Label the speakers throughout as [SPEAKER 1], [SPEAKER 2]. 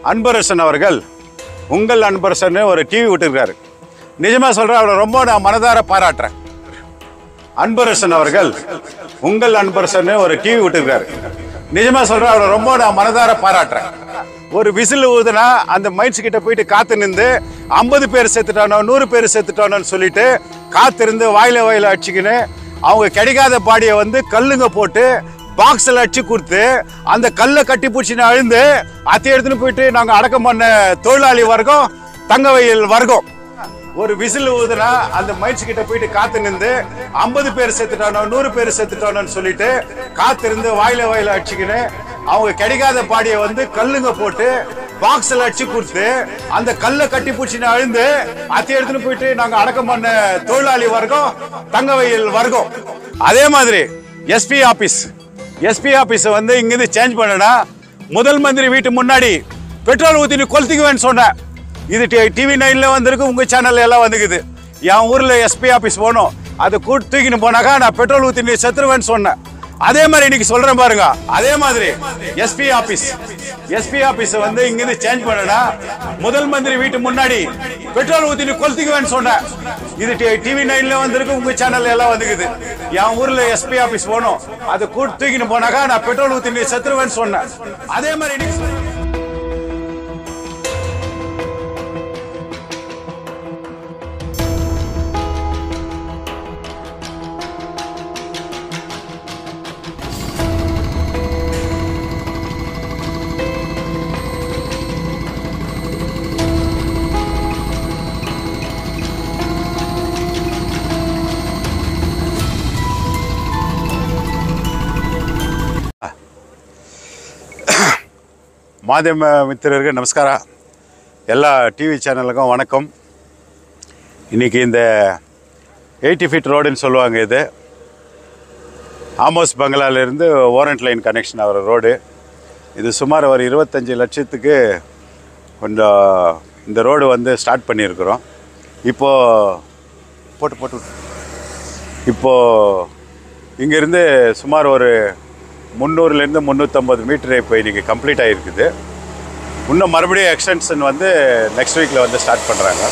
[SPEAKER 1] அன்பரசன் அவர்கள் உங்கள் அன்பரசன் ஒரு டிவி விட்டுருக்காரு. நிஜமா சொல்றேன், அவரை ரொம்ப நான் மனதார பாராட்டுறேன். அன்பரசன் அவர்கள் உங்கள் அன்பரசன் ஒரு டிவி விட்டுருக்காரு. நிஜமா சொல்றேன், அவரை ரொம்ப நான் மனதார பாராட்டுறேன். ஒரு விசில் ஊதுனா அந்த மைண்ட்ஸ் கிட்ட போயிட்டு காத்து நின்று 50 பேர் செத்துட்டானோ 100 பேர் செத்துட்டானோன்னு சொல்லிட்டு காத்திருந்து வாயில அடிச்சுக்கின்னு அவங்க கிடைக்காத பாடியை வந்து கல்லுங்க போட்டு பாக்ஸில் அடிச்சு கொடுத்து அந்த கல்லை கட்டி பிடிச்சின்னு அழுந்து அதை எடுத்துன்னு போயிட்டு நாங்கள் அடக்கம் பண்ண தொழிலாளி வர்க்கம் தங்கவயல் வர்க்கம் ஒரு விசில் ஊதுனா அந்த மைண்ட்ஸ் கிட்ட போயிட்டு காத்து நின்று 50 பேர் செத்துட்டானோ 100 பேர் செத்துட்டானோன்னு சொல்லிட்டு காத்திருந்து வாயில அடிச்சுக்கின்னு அவங்க கிடைக்காத பாடியை வந்து கல்லுங்க போட்டு பாக்ஸில் அடிச்சு கொடுத்து அந்த கல்லை கட்டி பிடிச்சின்னு அழுந்து அதை எடுத்துன்னு போயிட்டு நாங்கள் அடக்கம் பண்ண தொழிலாளி வர்க்கம் தங்கவயல் வர்க்கம். அதே மாதிரி எஸ்பி ஆபீஸ் வந்து இங்கிருந்து சேஞ்ச் பண்ணனா முதல் மந்திரி வீட்டு முன்னாடி பெட்ரோல் ஊத்திட்டு கொளுத்திக்குவேன்னு சொன்னேன். இது டிவி 9ல வந்திருக்கு, உங்க சேனல்ல எல்லாம் வந்துக்குது. என் ஊர்ல எஸ்பி ஆபீஸ் போனோம், அதை கூட்டு தூக்கின்னு போனாக்கா நான் பெட்ரோல் ஊத்திட்டு செத்துருவேன்னு சொன்னேன். அதே மாதிரி இன்னைக்கு சொல்றேன் பாருங்க. அதே மாதிரி எஸ்பி ஆபீஸ் வந்து இங்கிருந்து சேஞ்ச் பண்ணனா முதல் மந்திரி வீட்டு முன்னாடி பெட்ரோல் ஊத்திட்டு கொளுத்திக்குவேன்னு சொன்னேன். இது டிவி 9ல வந்திருக்கு, உங்க சேனல்ல எல்லாம் வந்துக்குது. என் ஊர்ல எஸ்பி ஆபீஸ் போனோம், அதை கூட்டு தூக்கின்னு போனாக்கா நான் பெட்ரோல் ஊத்திட்டு செத்துருவேன்னு சொன்னேன். அதே மாதிரி இன்னைக்கு மாಧ್ಯம மித்திரர்கள் நமஸ்கார. எல்லா டிவி சேனலுக்கும் வணக்கம். இன்றைக்கி இந்த 80 ஃபீட் ரோடுன்னு சொல்லுவாங்க. இது ஆமோஸ் பங்களாலேருந்து ஓரண்ட் லைன் கனெக்ஷன் ஆகிற ரோடு. இது சுமார் ஒரு 25 லட்சத்துக்கு கொஞ்சம் இந்த ரோடு வந்து ஸ்டார்ட் பண்ணியிருக்கிறோம். இப்போது இங்கேருந்து சுமார் ஒரு 300லேருந்து 350 மீட்டர் இப்போ இன்றைக்கி கம்ப்ளீட் ஆகிருக்குது. இன்னும் மறுபடியும் எக்ஸ்டென்ஷன் வந்து நெக்ஸ்ட் வீக்கில் வந்து ஸ்டார்ட் பண்ணுறாங்க.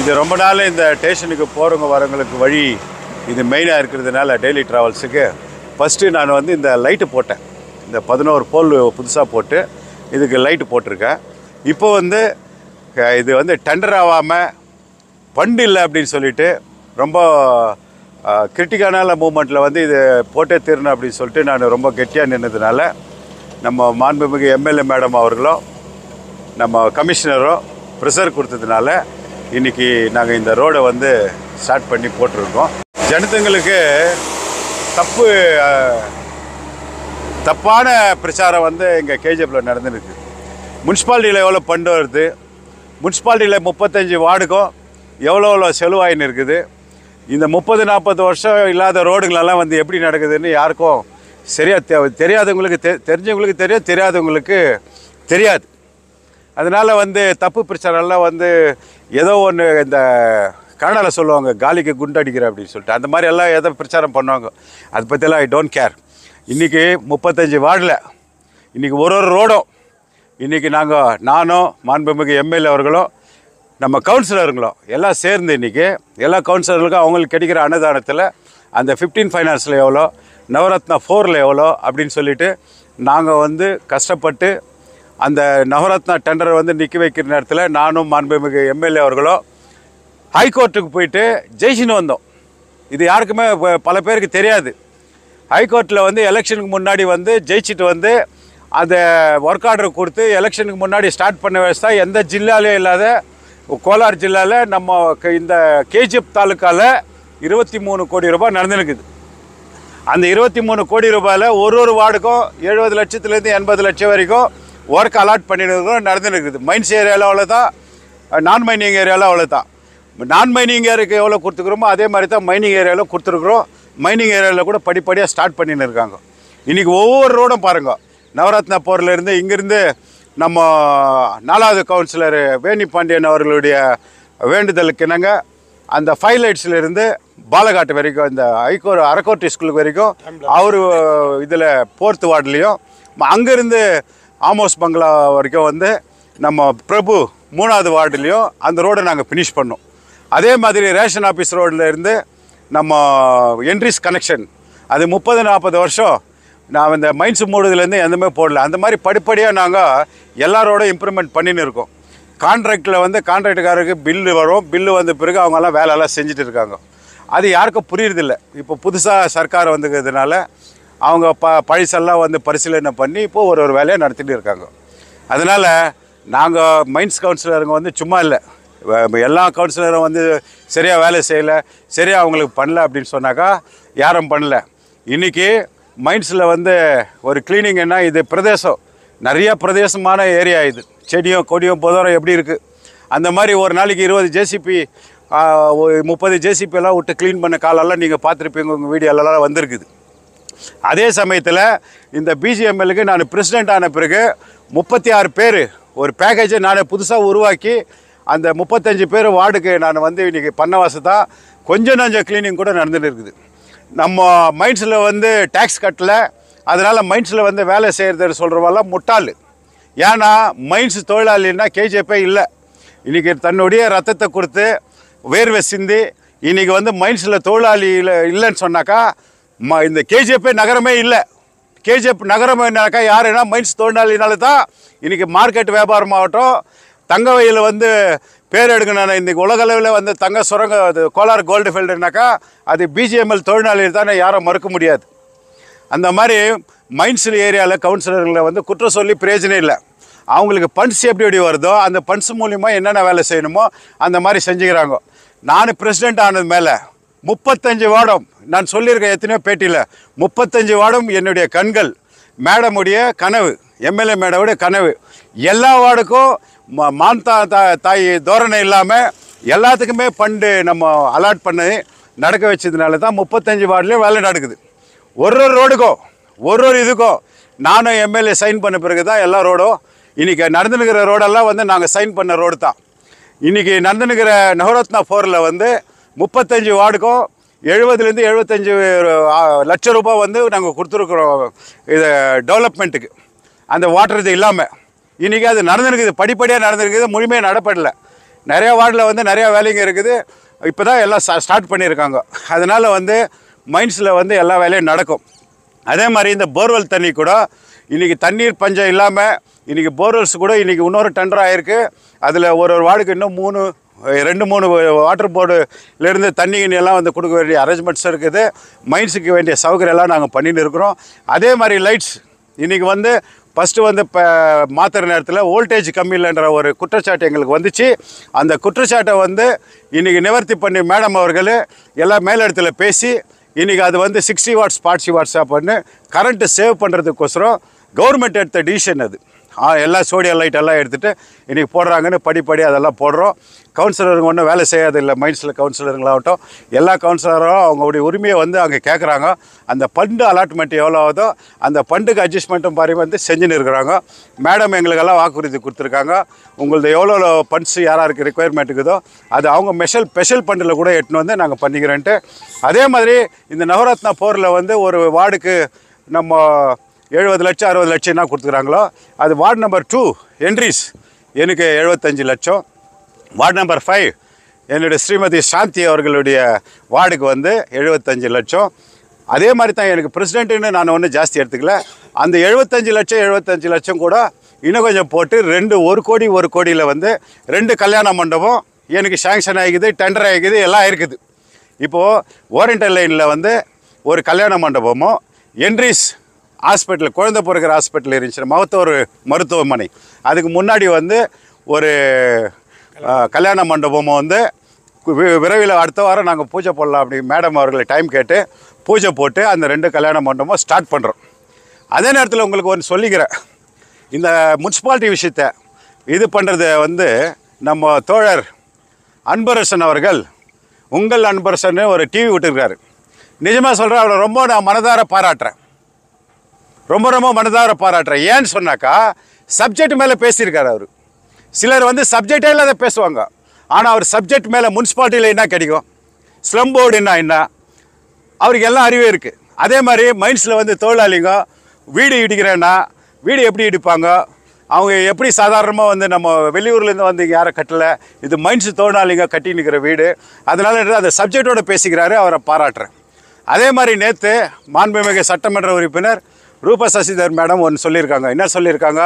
[SPEAKER 1] இது ரொம்ப நாள் இந்த ஸ்டேஷனுக்கு போகிறவங்க வரவங்களுக்கு வழி இது மெயினாக இருக்கிறதுனால டெய்லி ட்ராவல்ஸுக்கு ஃபஸ்ட்டு நான் வந்து இந்த லைட்டு போட்டேன். இந்த 11 போல் புதுசாக போட்டு இதுக்கு லைட்டு போட்டிருக்கேன். இப்போ வந்து இது வந்து டெண்டர் ஆகாமல் ஃபண்டு இல்லை அப்படின்னு சொல்லிட்டு ரொம்ப கிரிட்டிக்கான மூமெண்ட்டில் வந்து இது போட்டே தீரணும் அப்படின்னு சொல்லிட்டு நான் ரொம்ப கெட்டியாக நின்றதுனால நம்ம மாண்புமிகு எம்எல்ஏ மேடம் அவர்களும் நம்ம கமிஷனரும் ப்ரெஷர் கொடுத்ததுனால இன்றைக்கி நாங்கள் இந்த ரோடை வந்து ஸ்டார்ட் பண்ணி போட்டிருக்கோம். ஜனத்துங்களுக்கு தப்பான பிரச்சாரம் வந்து இங்கே கேஜிஎஃப்பில் நடந்துருக்கு. முனிசிபாலிட்டியில் எவ்வளோ ஃபண்டு வருது, முனிசிபாலிட்டியில் 35 வார்டுக்கும் எவ்வளோ செலவாயின்னு இருக்குது. இந்த 30-40 வருஷம் இல்லாத ரோடுங்களெல்லாம் வந்து எப்படி நடக்குதுன்னு யாருக்கும் சரியாக தெரியாதவங்களுக்கு தெரிஞ்சவங்களுக்கு தெரியும், தெரியாதவங்களுக்கு தெரியாது. அதனால் வந்து தப்பு பிரச்சாரம்லாம் வந்து ஏதோ ஒன்று இந்த கன்னடாவில் சொல்லுவாங்க, காலிக்கு குண்டடிக்கிற அப்படின்னு சொல்லிட்டு அந்த மாதிரி எல்லாம் ஏதோ பிரச்சாரம் பண்ணுவாங்க. அதை பற்றியெல்லாம் ஐ டோன்ட் கேர். இன்றைக்கி 35 வார்டில் இன்றைக்கி ஒரு ரோடும் இன்றைக்கி நானும் மாண்புமிகு எம்எல்ஏ அவர்களும் நம்ம கவுன்சிலருங்களும் எல்லாம் சேர்ந்து இன்றைக்கி எல்லா கவுன்சிலர்களுக்கும் அவங்களுக்கு கிடைக்கிற அன்னதானத்தில் அந்த 15 ஃபைனான்ஸில் எவ்வளோ, நவரத்னா 4ல் எவ்வளோ அப்படின்னு சொல்லிவிட்டு நாங்கள் வந்து கஷ்டப்பட்டு அந்த நவரத்னா டெண்டரை வந்து நிற்க வைக்கிற நேரத்தில் நானும் மாண்புமிகு எம்எல்ஏ அவர்களும் ஹைகோர்ட்டுக்கு போயிட்டு ஜெயிச்சுன்னு வந்தோம். இது யாருக்குமே பல பேருக்கு தெரியாது. ஹைகோர்ட்டில் வந்து எலெக்ஷனுக்கு முன்னாடி வந்து ஜெயிச்சுட்டு வந்து அந்த ஒர்க் ஆர்டர் கொடுத்து எலெக்ஷனுக்கு முன்னாடி ஸ்டார்ட் பண்ண வச்சு எந்த ஜில்லாலேயும் இல்லாத கோலார் ஜில்லாவில் நம்ம இந்த கேஜிஎஃப் தாலுக்காவில் 23 கோடி ரூபாய் நடந்துருக்குது. அந்த 23 கோடி ரூபாயில் ஒரு வார்டுக்கும் 70 லட்சத்துலேருந்து 80 லட்சம் வரைக்கும் ஒர்க் அலாட் பண்ணிருக்கோம் நடந்துருக்குது. மைன்ஸ் ஏரியாவில் அவ்வளோதான், நான் மைனிங் ஏரியாவில் அவ்வளோதான். நான் மைனிங் ஏரியாவுக்கு எவ்வளோ கொடுத்துக்கிறோமோ அதே மாதிரி தான் மைனிங் ஏரியாவில் கொடுத்துருக்குறோம். மைனிங் ஏரியாவில் கூட படிப்படியாக ஸ்டார்ட் பண்ணின்னு இருக்காங்க. இன்றைக்கி ஒவ்வொரு ரோடும் பாருங்கள், நவரத்னா போர்லேருந்து இங்கேருந்து நம்ம 4வது கவுன்சிலர் வேணி பாண்டியன் அவர்களுடைய வேண்டுதலுக்கு இணங்க அந்த 5 லைட்ஸ்லேருந்து பாலகாட்டு வரைக்கும் இந்த அரக்கோட்டை ஸ்கூலுக்கு வரைக்கும் அவர் இதில் 4th வார்டுலேயும் அங்கேருந்து ஆமோஸ் பங்களா வரைக்கும் வந்து நம்ம பிரபு 3வது வார்டுலேயும் அந்த ரோடை நாங்கள் ஃபினிஷ் பண்ணோம். அதே மாதிரி ரேஷன் ஆஃபீஸ் ரோடில் இருந்து நம்ம என்ட்ரிஸ் கனெக்ஷன் அது 30-40 வருஷம் நான் இந்த மைன்ஸ் மூடுதுலேருந்து எதுவுமே போடல. அந்த மாதிரி படிப்படியாக நாங்கள் எல்லாரோட இம்ப்ரூவ்மெண்ட் பண்ணின்னு இருக்கோம். கான்ட்ராக்டில் வந்து கான்ட்ராக்டுக்காரருக்கு பில்லு வரும். பில்லு வந்த பிறகு அவங்கெல்லாம் வேலையெல்லாம் செஞ்சுட்டு இருக்காங்க. அது யாருக்கும் புரியுறதில்ல. இப்போ புதுசாக சர்க்கார் வந்துக்கிறதுனால அவங்க பழசெல்லாம் வந்து பரிசீலனை பண்ணி இப்போது ஒரு வேலையை நடத்திட்டு இருக்காங்க. அதனால் நாங்கள் மைன்ஸ் கவுன்சிலருங்க வந்து சும்மா இல்லை, எல்லா கவுன்சிலரும் வந்து சரியாக வேலை செய்யலை, சரியாக அவங்களுக்கு பண்ணல அப்படின்னு சொன்னாக்கா யாரும் பண்ணல. இன்றைக்கி மைன்ஸில் வந்து ஒரு கிளீனிங்கன்னா இது பிரதேசம், நிறைய பிரதேசமான ஏரியா. இது செடியும் கொடியும் பொதரம் எப்படி இருக்குது அந்த மாதிரி ஒரு நாளைக்கு 20 ஜேசிபி 30 ஜேசிபியெல்லாம் விட்டு க்ளீன் பண்ண காலெல்லாம் நீங்கள் பார்த்துருப்பீங்க, உங்கள் வீடியோலலாம் வந்திருக்குது. அதே சமயத்தில் இந்த பிஜிஎம்எலுக்கு நான் பிரசிடெண்ட் ஆன பிறகு 36 பேர் ஒரு பேக்கேஜை நான் புதுசாக உருவாக்கி அந்த 35 பேர் வார்டுக்கு நான் வந்து இன்றைக்கி பண்ண வசதான் கொஞ்சம் நஞ்சம் க்ளீனிங் கூட நடந்துட்டு இருக்குது. நம்ம மைன்ஸில் வந்து டேக்ஸ் கட்டலை, அதனால் மைன்ஸில் வந்து வேலை செய்கிறது சொல்கிறவெல்லாம் முட்டாள். ஏன்னா மைன்ஸ் தொழிலாளின்னா கேஜிஎஃப்பே இல்லை. இன்றைக்கி தன்னுடைய ரத்தத்தை கொடுத்து வேர்வை சிந்தி இன்றைக்கி வந்து மைன்ஸில் தொழிலாளியில் இல்லைன்னு சொன்னாக்கா இந்த கேஜிஎஃப்பே நகரமே இல்லை. கேஜிஎஃப் நகரம்னாக்கா யாருன்னா மைன்ஸ் தொழிலாளினால தான் இன்றைக்கி மார்க்கெட் வியாபாரமாகட்டும், தங்க வயலில் வந்து பேர் எடுக்கணும். இன்றைக்கி உலகளவில் வந்து தங்க சுரங்க கோலார் கோல்டு ஃபீல்டுனாக்கா அது பிஜிஎம்எல் தொழிலாளிகள் தானே, யாரும் மறுக்க முடியாது. அந்த மாதிரி மைன்ஸ் ஏரியாவில் கவுன்சிலர்களை வந்து குற்றம் சொல்லி பிரயோஜனம் இல்லை. அவங்களுக்கு பண்ட்ஸ் எப்படி வருதோ அந்த பண்ட்ஸ் மூலிமா என்னென்ன வேலை செய்யணுமோ அந்த மாதிரி செஞ்சுக்கிறாங்க. நான் பிரசிடெண்ட் ஆனது மேலே 35 வார்டும் நான் சொல்லியிருக்கேன் எத்தனையோ பேட்டியில், 35 வார்டும் என்னுடைய கண்கள், மேடமுடைய கனவு, எம்எல்ஏ மேடமுடைய கனவு. எல்லா வார்டுக்கும் தாய் தோரணை இல்லாமல் எல்லாத்துக்குமே ஃபண்டு நம்ம அலாட் பண்ணி நடக்க வச்சதுனால தான் 35 வார்டுலேயும் வேலை நடக்குது. ஒரு ரோடுக்கும் ஒரு இதுக்கும் நானும் எம்எல்ஏ சைன் பண்ண பிறகு தான் எல்லா ரோடும் இன்றைக்கி நடந்துனுக்கிற ரோடெல்லாம் வந்து நாங்கள் சைன் பண்ண ரோடு தான். இன்றைக்கி நடந்துனுக்கிற நவரத்னா 4ல் வந்து 35 வார்டுக்கும் 70லேருந்து 75 லட்சம் ரூபாய் வந்து நாங்கள் கொடுத்துருக்குறோம் இது டெவலப்மெண்ட்டுக்கு. அந்த வாட்டர் இது இல்லாமல் இன்றைக்கி அது நடந்துருக்குது, படிப்படியாக நடந்துருக்குது, முழுமையாக நடப்படலை. நிறையா வார்டில் வந்து நிறையா வேலைங்க இருக்குது. இப்போ தான் எல்லாம் ஸ்டார்ட் பண்ணியிருக்காங்க. அதனால் வந்து மைன்ஸில் வந்து எல்லா வேலையும் நடக்கும். அதே மாதிரி இந்த போர்வெல் தண்ணி கூட இன்றைக்கி தண்ணீர் பஞ்சம் இல்லாமல் இன்றைக்கி போர்வெல்ஸ் கூட இன்றைக்கி இன்னொரு டெண்டர் ஆகிருக்கு. அதில் ஒரு வார்டுக்கு இன்னும் 2-3 வாட்டர் போர்டுலேருந்து தண்ணி எல்லாம் வந்து கொடுக்க வேண்டிய அரேஞ்ச்மெண்ட்ஸ் இருக்குது. மைன்ஸுக்கு வேண்டிய சௌகரியெல்லாம் நாங்கள் பண்ணின்னு இருக்கிறோம். அதே மாதிரி லைட்ஸ் இன்றைக்கி வந்து ஃபஸ்ட்டு வந்து இப்போ மாத்திர நேரத்தில் வோல்டேஜ் கம்மியில்ன்ற ஒரு குற்றச்சாட்டு எங்களுக்கு வந்துச்சு. அந்த குற்றச்சாட்டை வந்து இன்றைக்கி நிவர்த்தி பண்ணி மேடம் அவர்கள் எல்லாம் மேலிடத்தில் பேசி இன்றைக்கி அது வந்து 60 வாட்ஸ் 40 வாட்ஸாக பண்ணி கரண்ட்டு சேவ் பண்ணுறதுக்கோசரம் கவர்மெண்ட் எடுத்த டிசிஷன் அது. எல்லா சோடியம் லைட் எல்லாம் எடுத்துகிட்டு இன்றைக்கி போடுறாங்கன்னு படிப்படி அதெல்லாம் போடுறோம். கவுன்சிலருங்க ஒன்றும் வேலை செய்யாதில்லை. மைன்ஸில் கவுன்சிலருங்களாகட்டும் எல்லா கவுன்சிலரும் அவங்களுடைய உரிமையை வந்து அங்கே கேட்குறாங்க. அந்த ஃபண்டு அலாட்மெண்ட் எவ்வளோ ஆகுதோ அந்த ஃபண்டுக்கு அட்ஜஸ்ட்மெண்ட்டும் பாரி வந்து செஞ்சுன்னு இருக்கிறாங்க. மேடம் எங்களுக்கெல்லாம் வாக்குறுதி கொடுத்துருக்காங்க. உங்களது எவ்வளோ ஃபண்ட்ஸ் யாராருக்கு ரெக்குயர்மெண்ட் இருக்குதோ அது அவங்க ஸ்பெஷல் ஃபண்டில் கூட எட்டுன்னு வந்து நாங்கள் பண்ணிக்கிறேன்ட்டு. அதே மாதிரி இந்த நவரத்னா 4ல் வந்து ஒரு வார்டுக்கு நம்ம 70 லட்சம் 60 லட்சம் என்ன கொடுத்துக்கிறாங்களோ அது வார்டு நம்பர் 2 என்ட்ரிஸ் எனக்கு 75 லட்சம், வார்டு நம்பர் 5 என்னுடைய ஸ்ரீமதி சாந்தி அவர்களுடைய வார்டுக்கு வந்து 75 லட்சம். அதே மாதிரி தான் எனக்கு பிரசிடெண்ட்டுன்னு நான் ஒன்றும் ஜாஸ்தி எடுத்துக்கல. அந்த 75 லட்சம் கூட இன்னும் கொஞ்சம் போட்டு 1 கோடியில் வந்து 2 கல்யாண மண்டபம் எனக்கு சேங்ஷன் ஆகிக்குது, டெண்டர் ஆகிக்குது, எல்லாம் இருக்குது. இப்போது ஓரியண்டல் லைனில் வந்து ஒரு கல்யாண மண்டபமும் என்ட்ரிஸ் ஹாஸ்பிட்டல் குழந்தை பிறக்கிற ஹாஸ்பிட்டல் இருந்துச்சு ஒரு மருத்துவமனை, அதுக்கு முன்னாடி வந்து ஒரு கல்யாண மண்டபமும் வந்து விரைவில் அடுத்த வாரம் நாங்கள் பூஜை போடலாம் அப்படி மேடம் அவர்களை டைம் கேட்டு பூஜை போட்டு அந்த 2 கல்யாண மண்டபமும் ஸ்டார்ட் பண்ணுறோம். அதே நேரத்தில் உங்களுக்கு ஒன்று சொல்லிக்கிறேன், இந்த முனிசிபாலிட்டி விஷயத்தை இது பண்ணுறது வந்து நம்ம தோழர் அன்பரசன் அவர்கள் உங்கள் அன்பரசன் ஒரு டிவி விட்டுருக்காரு. நிஜமாக சொல்கிறேன், அவரை ரொம்ப நான் மனதார பாராட்டுறேன், ரொம்ப மனதார பாராட்டுறேன். ஏன்னு சொன்னாக்கா சப்ஜெக்ட் மேலே பேசியிருக்காரு அவர். சிலர் வந்து சப்ஜெக்டே இல்லாத பேசுவாங்க. ஆனால் அவர் சப்ஜெக்ட் மேலே முனிசிபாலிட்டியில் என்ன கிடைக்கும், ஸ்லம் போர்டு என்ன அவருக்கு எல்லாம் அறிவே இருக்குது. அதே மாதிரி மைன்ஸில் வந்து தொழிலாளிங்க வீடு இடிக்கிறேன்னா வீடு எப்படி இடிப்பாங்க, அவங்க எப்படி சாதாரணமாக வந்து நம்ம வெளியூர்லேருந்து வந்து யாரை கட்டலை, இது மைன்ஸ் தொழிலாளிங்க கட்டி நிற்கிற வீடு. அதனால் அந்த சப்ஜெக்டோடு பேசிக்கிறாரு, அவரை பாராட்டுறேன். அதே மாதிரி நேற்று மாண்புமிகு சட்டமன்ற உறுப்பினர் ரூபா சசிதர் மேடம் ஒன்று சொல்லியிருக்காங்க. என்ன சொல்லியிருக்காங்க,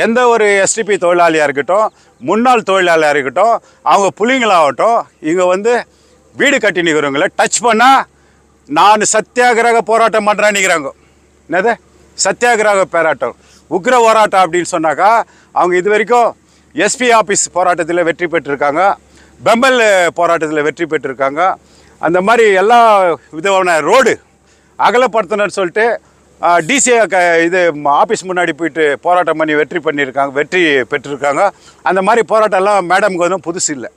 [SPEAKER 1] எந்த ஒரு எஸ்டிபி தொழிலாளியாக இருக்கட்டும், முன்னாள் தொழிலாளியாக இருக்கட்டும், அவங்க புள்ளிங்களாகட்டும், இங்கே வந்து வீடு கட்டி நிற்கிறவங்கள டச் பண்ணால் நான் சத்தியாகிரக போராட்டம் பண்ணுறேன்னுக்கிறாங்க. என்னது சத்தியாகிரக போராட்டம், உக்ர போராட்டம் அப்படின்னு சொன்னாக்கா, அவங்க இது வரைக்கும் எஸ்பி ஆஃபீஸ் போராட்டத்தில் வெற்றி பெற்றிருக்காங்க, பெம்பல் போராட்டத்தில் வெற்றி பெற்றிருக்காங்க. அந்த மாதிரி எல்லா விதமான ரோடு அகலப்படுத்தணும்னு சொல்லிட்டு டிசி இது ஆஃபீஸ் முன்னாடி போயிட்டு போராட்டம் பண்ணி வெற்றி பெற்றிருக்காங்க. அந்த மாதிரி போராட்டம்லாம் மேடம்க்கு வந்து புதுசு இல்லை.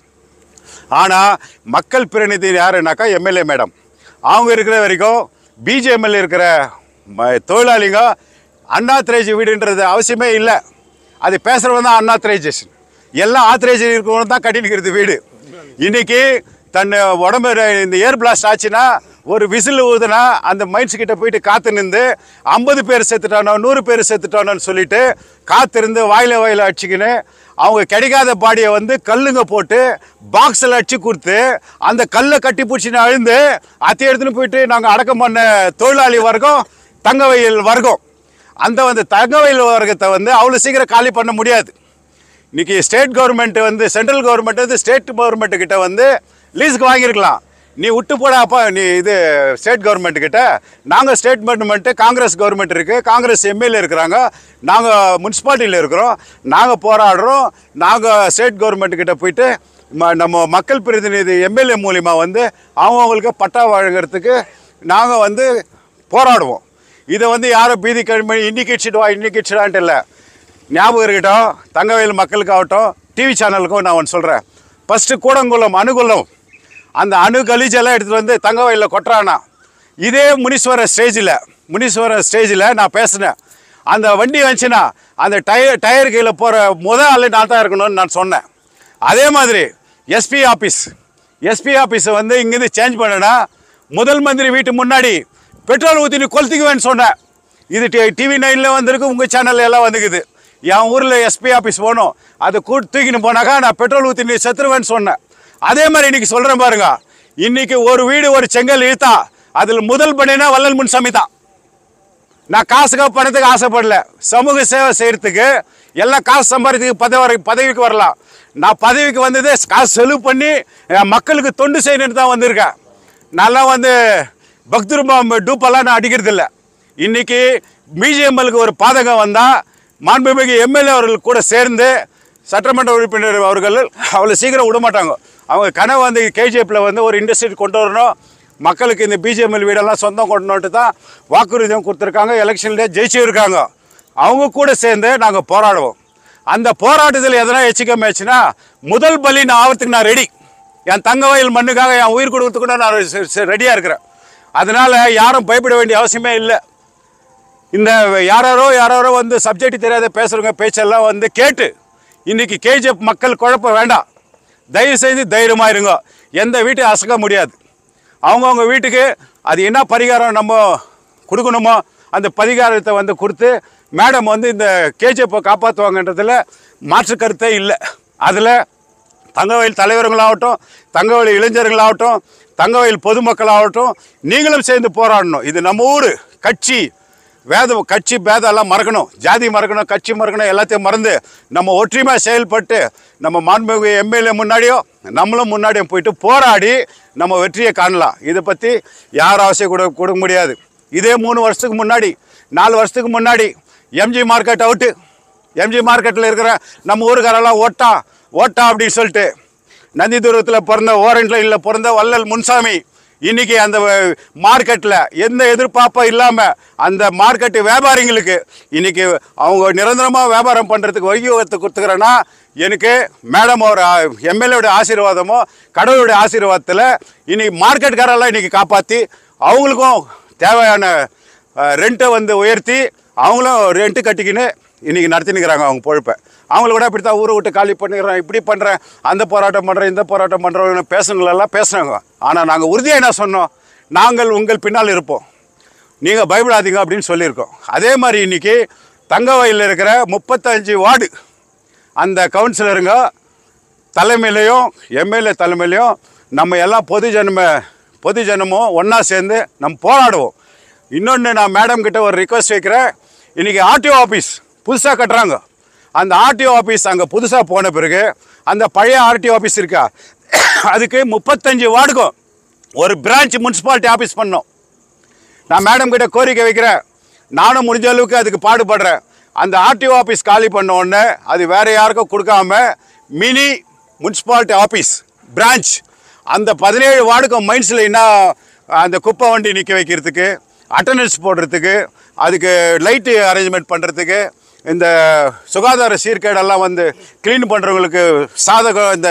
[SPEAKER 1] ஆனால் மக்கள் பிரதிநிதி யாருன்னாக்கா எம்எல்ஏ மேடம். அவங்க இருக்கிற வரைக்கும் பிஜிஎம்எல் இருக்கிற தொழிலாளிங்க அன்ஆத்தரைஸ் வீடுன்றது அவசியமே இல்லை. அது பேசுகிறவங்க தான் அன்ஆத்தரைசேஷன், எல்லாம் ஆத்தரைசேஷன் இருக்கிறவங்க தான் கட்டி நிற்கிறது வீடு. இன்றைக்கி தன் உடம்பு இந்த ஏர் பிளாஸ்ட் ஆச்சுன்னா ஒரு விசில் ஊதுனா அந்த மைன்ஸ் கிட்ட போயிட்டு காத்து நின்று 50 பேர் செத்துட்டானோ 100 பேர் செத்துட்டானோன்னு சொல்லிட்டு காத்திருந்து வாயில் அடிச்சுக்கின்னு அவங்க கிடைக்காத பாடியை வந்து கல்லுங்க போட்டு பாக்ஸில் அடிச்சு கொடுத்து அந்த கல்லை கட்டி பிடிச்சின்னு அழுந்து அத்தை எடுத்துன்னு போயிட்டு நாங்கள் அடக்கம் பண்ண தொழிலாளி வர்க்கம் தங்கவயல் வர்க்கம். அந்த வந்து தங்கவயல் வர்க்கத்தை வந்து அவ்வளோ சீக்கிரம் காலி பண்ண முடியாது. இன்றைக்கி ஸ்டேட் கவர்மெண்ட் வந்து சென்ட்ரல் கவர்மெண்ட் வந்து ஸ்டேட் கவர்மெண்ட்டுக்கிட்ட வந்து லீஸுக்கு வாங்கியிருக்கலாம். நீ விட்டு போடாப்பா, நீ இது ஸ்டேட் கவர்மெண்ட்டுக்கிட்ட. நாங்கள் ஸ்டேட் கவர்மெண்ட்டு காங்கிரஸ் கவர்மெண்ட் இருக்குது, காங்கிரஸ் எம்எல்ஏ இருக்கிறாங்க, நாங்கள் முனிசிபாலிட்டியில் இருக்கிறோம், நாங்கள் போராடுறோம். நாங்கள் ஸ்டேட் கவர்மெண்ட்டுக்கிட்ட போயிட்டு நம்ம மக்கள் பிரதிநிதி எம்எல்ஏ மூலிமா வந்து அவங்களுக்கு பட்டா வழங்குறதுக்கு நாங்கள் வந்து போராடுவோம். இதை வந்து யாரும் பீதி கிழமை இன்னைக்கு இடிச்சிடுவான்ட்டு இல்லை. ஞாபகம் இருக்கட்டும், தங்கவயல் மக்களுக்காகட்டும், டிவி சேனலுக்கும் நான் ஒன்று சொல்கிறேன். ஃபஸ்ட்டு கூடங்குளம் அணுகுளம் அந்த அணு கலீஜெல்லாம் எடுத்துகிட்டு வந்து தங்கவயலில் கொட்டுறானா. இதே முனீஸ்வரர் ஸ்டேஜில் நான் பேசினேன். அந்த வண்டி வந்துச்சுன்னா அந்த டயர் கீழே போகிற முதல் ஆள் நான் தான் இருக்கணும்னு நான் சொன்னேன். அதே மாதிரி எஸ்பி ஆஃபீஸை வந்து இங்கேருந்து சேஞ்ச் பண்ணனா முதல் மந்திரி வீட்டு முன்னாடி பெட்ரோல் ஊற்றினு கொளுத்திக்குவேன்னு சொன்னேன். இது டிவி 9ல் வந்திருக்கு, உங்கள் சேனலில் எல்லாம் வந்துக்குது. என் ஊரில் எஸ்பி ஆஃபீஸ் போகணும், அதை தூக்கின்னு போனாக்கா நான் பெட்ரோல் ஊற்றினு செத்துருவேன்னு சொன்னேன். அதே மாதிரி இன்றைக்கி சொல்கிறேன் பாருங்க, இன்றைக்கி ஒரு வீடு ஒரு செங்கல் இழுத்தா அதில் முதல் பண்ணினா வள்ளல் முன்சாமி தான். நான் காசுக்காக பணத்துக்கு ஆசைப்படல, சமூக சேவை செய்கிறதுக்கு எல்லாம் காசு சம்பாதிக்கிறதுக்கு பதவிக்கு வரலாம். நான் பதவிக்கு வந்ததே காசு செலவு பண்ணி மக்களுக்கு தொண்டு செய்யணுன்னு தான் வந்திருக்கேன். நல்லா வந்து பக்துருபாம் டூப்பெல்லாம் நான் அடிக்கிறது இல்லை. இன்றைக்கி பிஜிஎம்எலுக்கு ஒரு பாதகம் வந்தால் மாண்புமிகு எம்எல்ஏ அவர்கள் கூட சேர்ந்து சட்டமன்ற உறுப்பினர் அவர்கள் அவ்வளோ சீக்கிரம் விடமாட்டாங்க. அவங்க கனவு வந்து கேஜிஎஃப்பில் வந்து ஒரு இண்டஸ்ட்ரி கொண்டு வரணும், மக்களுக்கு இந்த பிஜிஎம்எல் வீடெல்லாம் சொந்தம் கொண்டுட்டு தான் வாக்குறுதியும் கொடுத்துருக்காங்க, எலெக்ஷன்லேயே ஜெயிச்சிருக்காங்க. அவங்க கூட சேர்ந்து நாங்கள் போராடுவோம். அந்த போராட்டத்தில் எதனா எச்சிக்கமாச்சுன்னா முதல் பலி நான் ஆகிறதுக்கு நான் ரெடி. என் தங்கவயல் மண்ணுக்காக என் உயிர் கொடுக்கறதுக்கு நான் ரெடியாக இருக்கிறேன். அதனால் யாரும் பயப்பட வேண்டிய அவசியமே இல்லை. இந்த யாரோ வந்து சப்ஜெக்ட் தெரியாத பேசுகிறவங்க பேச்செல்லாம் வந்து கேட்டு இன்றைக்கி கேஜிஎஃப் மக்கள் குழப்ப வேண்டாம். தயவு செய்து தைரியமாக இருங்க. எந்த வீட்டையும் அசைக்க முடியாது. அவங்கவுங்க வீட்டுக்கு அது என்ன பரிகாரம் நம்ம கொடுக்கணுமோ அந்த பரிகாரத்தை வந்து கொடுத்து மேடம் வந்து இந்த கேஜிஎஃப்பை காப்பாற்றுவாங்கன்றதில் மாற்று கருத்தே இல்லை. அதில் தங்கவயல் தலைவர்களாகட்டும், தங்கவயல் இளைஞர்களாகட்டும், தங்கவயல் பொதுமக்களாகட்டும், நீங்களும் சேர்ந்து போராடணும். இது நம்ம ஊர். கட்சி பேதம் எல்லாம் மறக்கணும், ஜாதி மறக்கணும், கட்சி மறக்கணும், எல்லாத்தையும் மறந்து நம்ம ஒற்றுமையாக செயல்பட்டு நம்ம மாண்புமிகு எம்எல்ஏ முன்னாடியோ நம்மளும் முன்னாடியும் போயிட்டு போராடி நம்ம வெற்றியை காணலாம். இதை பற்றி யார் அவசியம் கொடுக்க முடியாது. இதே 3 வருஷத்துக்கு முன்னாடி 4 வருஷத்துக்கு முன்னாடி எம்ஜி மார்க்கெட் அவுட்டு, எம்ஜி மார்க்கெட்டில் இருக்கிற நம்ம ஊருக்காரெல்லாம் ஓட்டா அப்படின்னு சொல்லிட்டு நந்தி தூரத்தில் பிறந்த ஓரண்டில் பிறந்த வள்ளல் முன்சாமி இன்றைக்கி அந்த மார்க்கெட்டில் எந்த எதிர்பார்ப்பும் இல்லாமல் அந்த மார்க்கெட்டு வியாபாரிங்களுக்கு இன்றைக்கி அவங்க நிரந்தரமாக வியாபாரம் பண்ணுறதுக்கு வழிவகுத்து கொடுத்துக்கிறேன்னா எனக்கு மேடம் ஒரு எம்எல்ஏடைய ஆசீர்வாதமோ கடவுளுடைய ஆசீர்வாதத்தில் இன்றைக்கி மார்க்கெட்டுக்காரெல்லாம் இன்றைக்கி காப்பாற்றி அவங்களுக்கும் தேவையான ரெண்ட்டை வந்து உயர்த்தி அவங்களும் ரெண்ட்டு கட்டிக்கின்னு இன்றைக்கி நடத்தினுக்கிறாங்க அவங்க பொழப்பை. அவங்கள கூட இப்படி தான் ஊரை விட்டு காலி பண்ணிக்கிறேன், இப்படி பண்ணுறேன், அந்த போராட்டம் பண்ணுறேன், இந்த போராட்டம் பண்ணுறோன்னு பேசுங்களெல்லாம் பேசுனாங்க. ஆனால் நாங்கள் உறுதியாக என்ன சொன்னோம், நாங்கள் உங்கள் பின்னால் இருப்போம், நீங்கள் பயப்படாதீங்க அப்படின்னு சொல்லியிருக்கோம். அதே மாதிரி இன்றைக்கி தங்கவயலில் இருக்கிற 35 வார்டு அந்த கவுன்சிலருங்க தலைமையிலையும் எம்எல்ஏ தலைமையிலையும் நம்ம எல்லாம் பொதுஜனமும் ஒன்றா சேர்ந்து நம்ம போராடுவோம். இன்னொன்று நான் மேடம் கிட்ட ஒரு ரிக்வெஸ்ட் வைக்கிறேன். இன்றைக்கி ஆர்டிஓ ஆஃபீஸ் புதுசாக கட்டுறாங்க. அந்த ஆர்டிஓ ஆஃபீஸ் அங்கே புதுசாக போன பிறகு அந்த பழைய ஆர்டிஓ ஆஃபீஸ் இருக்கா, அதுக்கு 35 வார்டுக்கும் ஒரு பிரான்ச் முனிசிபாலிட்டி ஆஃபீஸ் பண்ணோம். நான் மேடம் கிட்ட கோரிக்கை வைக்கிறேன். நானும் முடிஞ்ச அளவுக்கு அதுக்கு பாடுபடுறேன். அந்த ஆர்டிஓ ஆஃபீஸ் காலி பண்ண உடனே அது வேறு யாருக்கும் கொடுக்காம மினி முனிசிபாலிட்டி ஆஃபீஸ் பிரான்ச் அந்த 17 வார்டுக்கும் மைண்ட்ஸில் என்ன அந்த குப்பை வண்டி நிற்க வைக்கிறதுக்கு, அட்டண்டன்ஸ் போடுறதுக்கு, அதுக்கு லைட்டு அரேஞ்ச்மெண்ட் பண்ணுறதுக்கு, இந்த சுகாதார சீர்கேடெல்லாம் வந்து க்ளீன் பண்ணுறவங்களுக்கு சாதகம் இந்த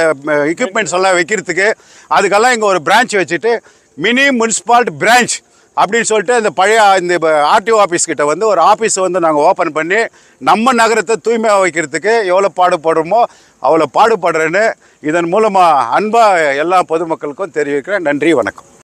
[SPEAKER 1] எக்யூப்மெண்ட்ஸ் எல்லாம் வைக்கிறதுக்கு அதுக்கெல்லாம் இங்கே ஒரு பிரான்ச் வச்சுட்டு மினி முனிசிபாலிட்டி பிரான்ச் அப்படின்னு சொல்லிட்டு இந்த பழைய இந்த ஆர்டிஓ ஆஃபீஸ் கிட்ட வந்து ஒரு ஆஃபீஸை வந்து நாங்கள் ஓப்பன் பண்ணி நம்ம நகரத்தை தூய்மையாக வைக்கிறதுக்கு எவ்வளோ பாடுபடுறோமோ அவ்வளோ பாடுபடுறேன்னு இதன் மூலமாக அன்பாக எல்லா பொதுமக்களுக்கும் தெரிவிக்கிறேன். நன்றி, வணக்கம்.